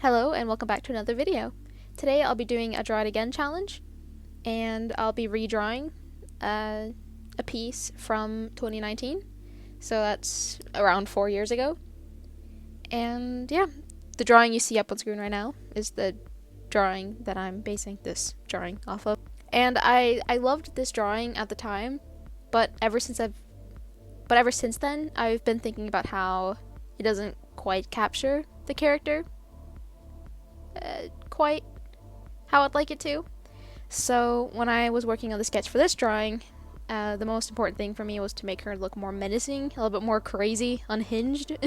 Hello and welcome back to another video. Today I'll be doing a draw it again challenge, and I'll be redrawing a piece from 2019, so that's around 4 years ago. And yeah, the drawing you see up on screen right now is the drawing that I'm basing this drawing off of. And I loved this drawing at the time, but ever since then I've been thinking about how it doesn't quite capture the character quite how I'd like it to. So when I was working on the sketch for this drawing, the most important thing for me was to make her look more menacing, a little bit more crazy, unhinged.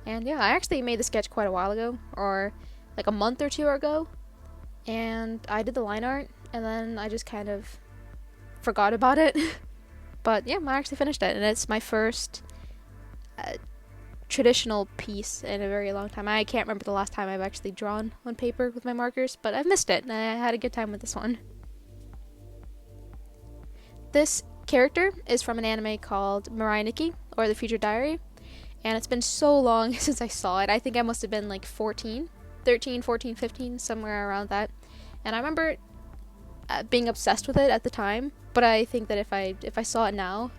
And yeah, I actually made the sketch quite a while ago, or like a month or two ago, and I did the line art, and then I just kind of forgot about it. But yeah, I actually finished it, and it's my first traditional piece in a very long time. I can't remember the last time I've actually drawn on paper with my markers, but I've missed it, and I had a good time with this one. This character is from an anime called Mirai Nikki, or The Future Diary, and it's been so long since I saw it. I think I must have been like 13, 14, 15, somewhere around that. And I remember being obsessed with it at the time, but I think that if I saw it now,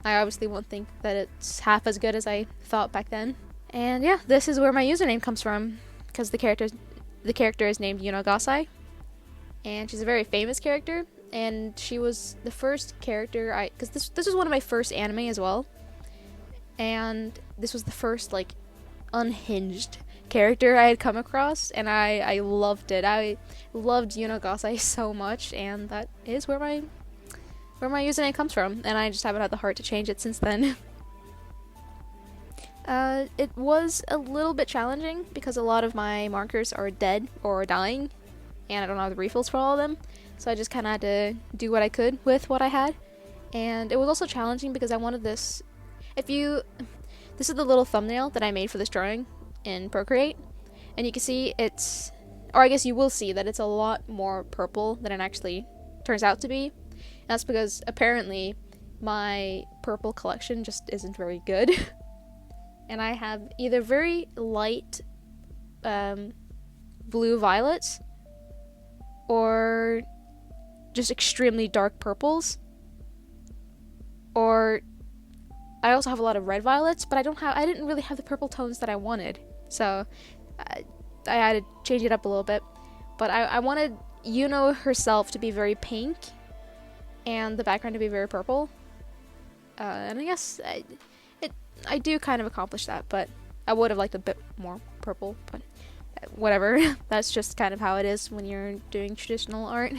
I obviously won't think that it's half as good as I thought back then. And yeah, this is where my username comes from, because the character is named Yuno Gasai, and she's a very famous character, and she was the first character because this was one of my first anime as well, and this was the first like unhinged character I had come across, and I loved it. I loved Yuno Gasai so much, and that is where my username comes from, and I just haven't had the heart to change it since then. It was a little bit challenging because a lot of my markers are dead or dying, and I don't have the refills for all of them, so I just kind of had to do what I could with what I had. And it was also challenging because I wanted this. This is the little thumbnail that I made for this drawing in Procreate, and you can see or I guess you will see that it's a lot more purple than it actually turns out to be. That's because apparently my purple collection just isn't very good. And I have either very light blue violets or just extremely dark purples. Or I also have a lot of red violets, but I didn't really have the purple tones that I wanted. So I had to change it up a little bit. But I wanted Yuno herself to be very pink, and the background to be very purple, and I guess I do kind of accomplish that, but I would have liked a bit more purple, but whatever. That's just kind of how it is when you're doing traditional art,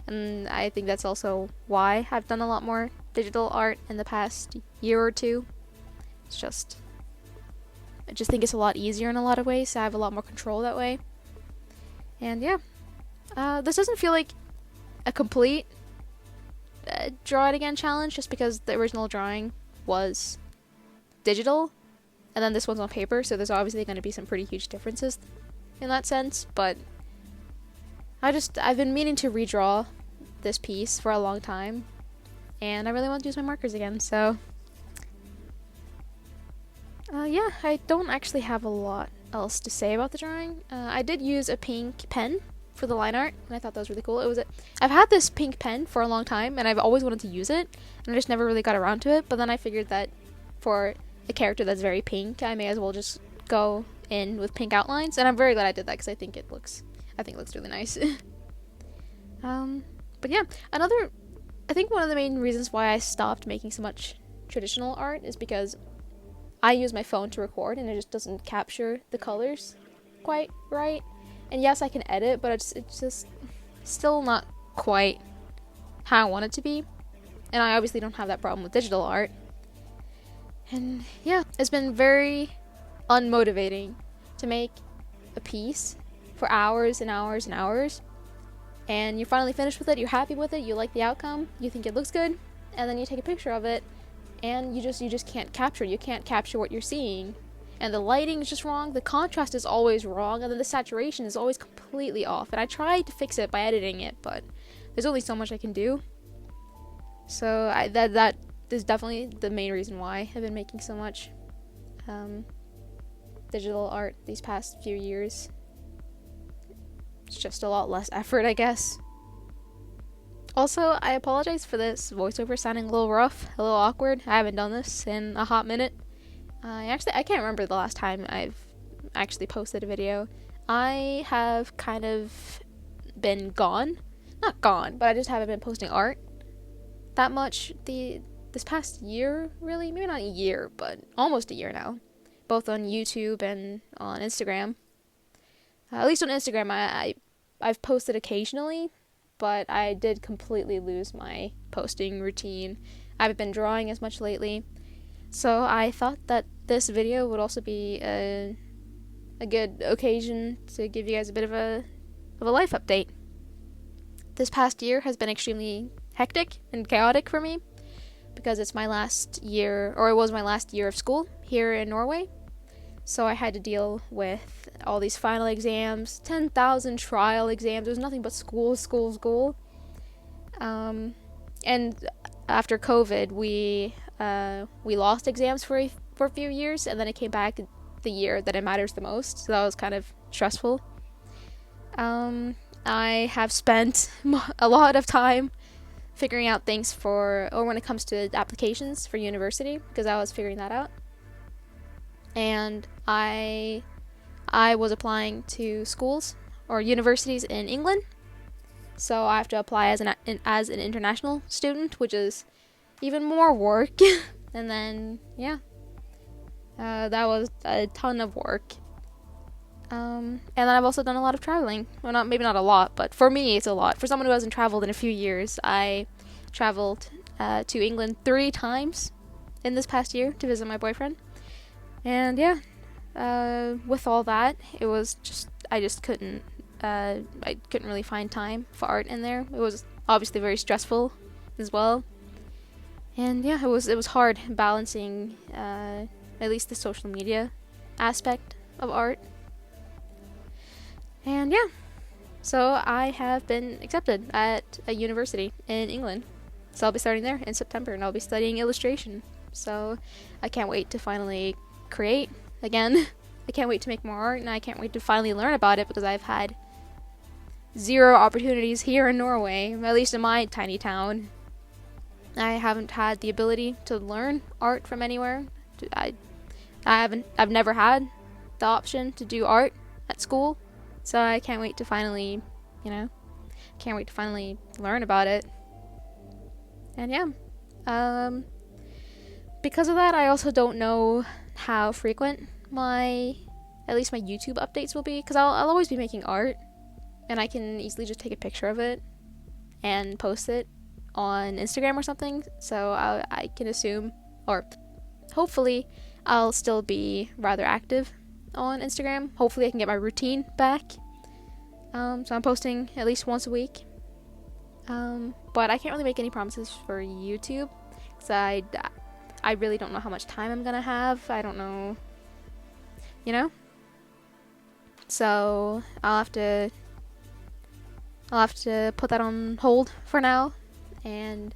and I think that's also why I've done a lot more digital art in the past year or two. I just think it's a lot easier in a lot of ways, so I have a lot more control that way. And yeah, this doesn't feel like a complete draw it again challenge, just because the original drawing was digital and then this one's on paper, so there's obviously going to be some pretty huge differences in that sense. But I've been meaning to redraw this piece for a long time, and I really want to use my markers again, so yeah, I don't actually have a lot else to say about the drawing. I did use a pink pen for the line art, and I thought that was really cool. I've had this pink pen for a long time, and I've always wanted to use it, and I just never really got around to it. But then I figured that for a character that's very pink, I may as well just go in with pink outlines, and I'm very glad I did that because I think it looks really nice. But yeah, I think one of the main reasons why I stopped making so much traditional art is because I use my phone to record, and it just doesn't capture the colors quite right. And yes, I can edit, but it's just still not quite how I want it to be. And I obviously don't have that problem with digital art. And yeah, it's been very unmotivating to make a piece for hours and hours and hours. And you're finally finished with it, you're happy with it, you like the outcome, you think it looks good, and then you take a picture of it, and you just can't capture it. You can't capture what you're seeing. And the lighting is just wrong, the contrast is always wrong, and then the saturation is always completely off. And I tried to fix it by editing it, but there's only so much I can do. So that is definitely the main reason why I've been making so much digital art these past few years. It's just a lot less effort, I guess. Also, I apologize for this voiceover sounding a little rough, a little awkward. I haven't done this in a hot minute. I can't remember the last time I've actually posted a video. I have kind of been gone. Not gone, but I just haven't been posting art that much this past year, really. Maybe not a year, but almost a year now. Both on YouTube and on Instagram. At least on Instagram, I've posted occasionally, but I did completely lose my posting routine. I haven't been drawing as much lately. So I thought that this video would also be a good occasion to give you guys a bit of a life update. This past year has been extremely hectic and chaotic for me because it's my last year, or it was my last year of school here in Norway. So I had to deal with all these final exams, 10,000 trial exams. It was nothing but school. And after COVID, we lost exams for a few years, and then it came back the year that it matters the most. So that was kind of stressful. I have spent a lot of time figuring out things when it comes to applications for university, because I was figuring that out. And I was applying to schools or universities in England, so I have to apply as an international student, which is even more work. And then that was a ton of work. And then I've also done a lot of traveling. Well, maybe not a lot, but for me it's a lot. For someone who hasn't traveled in a few years, I traveled to England 3 times in this past year to visit my boyfriend. And with all that, it was just I couldn't really find time for art in there. It was obviously very stressful as well. And it was hard balancing at least the social media aspect of art. And so I have been accepted at a university in England. So I'll be starting there in September, and I'll be studying illustration. So I can't wait to finally create again. I can't wait to make more art, and I can't wait to finally learn about it, because I've had 0 opportunities here in Norway, at least in my tiny town. I haven't had the ability to learn art from anywhere. I've never had the option to do art at school, so I can't wait to finally, learn about it. And because of that, I also don't know how frequent at least my YouTube updates will be, because I'll always be making art, and I can easily just take a picture of it and post it on Instagram or something. So I can assume, or hopefully I'll still be rather active on Instagram. Hopefully I can get my routine back. So I'm posting at least once a week. But I can't really make any promises for YouTube, because I really don't know how much time I'm gonna have. I don't know, So I'll have to put that on hold for now, and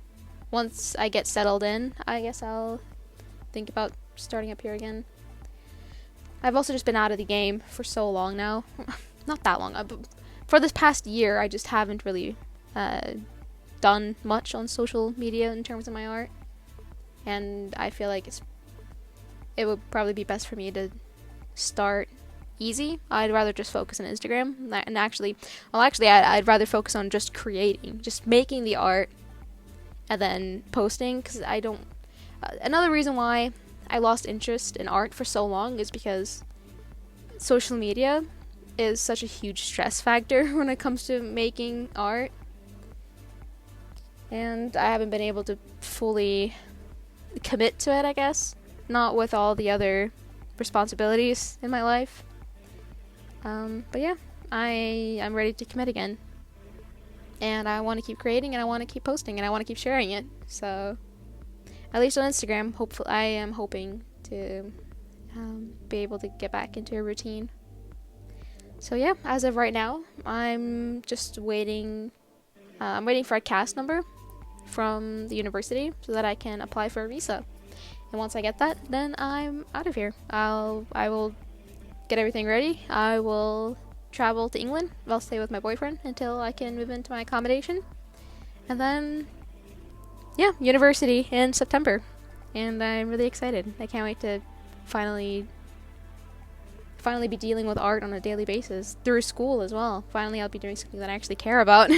once I get settled in, I guess I'll think about starting up here again. I've also just been out of the game for so long now. Not that long, but for this past year, I just haven't really done much on social media in terms of my art, and I feel like it would probably be best for me to start easy. I'd rather just focus on Instagram, and I'd rather focus on just creating, just making the art, and then posting, because I don't. Another reason why I lost interest in art for so long is because social media is such a huge stress factor when it comes to making art, and I haven't been able to fully commit to it, I guess, not with all the other responsibilities in my life. But I'm ready to commit again, and I want to keep creating, and I want to keep posting, and I want to keep sharing it. So at least on Instagram, I am hoping to be able to get back into a routine. So as of right now, I'm just waiting. I'm waiting for a cast number from the university so that I can apply for a visa. And once I get that, then I'm out of here. I will get everything ready, I will travel to England. I'll stay with my boyfriend until I can move into my accommodation. And then, yeah, university in September. And I'm really excited. I can't wait to finally be dealing with art on a daily basis through school as well. Finally, I'll be doing something that I actually care about.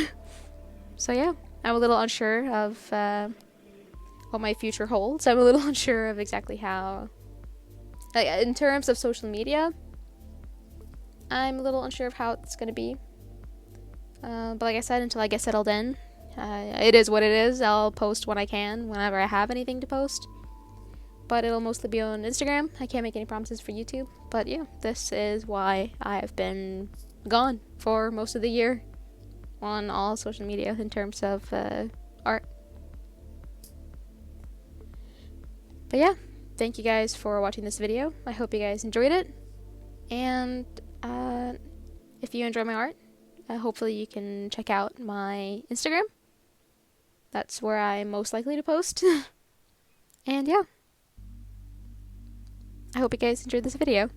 So yeah, I'm a little unsure of what my future holds. I'm a little unsure of exactly how, in terms of social media, I'm a little unsure of how it's going to be. But like I said, until I get settled in, it is what it is. I'll post when I can, whenever I have anything to post. But it'll mostly be on Instagram. I can't make any promises for YouTube. But yeah, this is why I've been gone for most of the year on all social media in terms of art. But yeah, thank you guys for watching this video. I hope you guys enjoyed it. And if you enjoy my art, hopefully you can check out my Instagram. That's where I'm most likely to post. And yeah, I hope you guys enjoyed this video.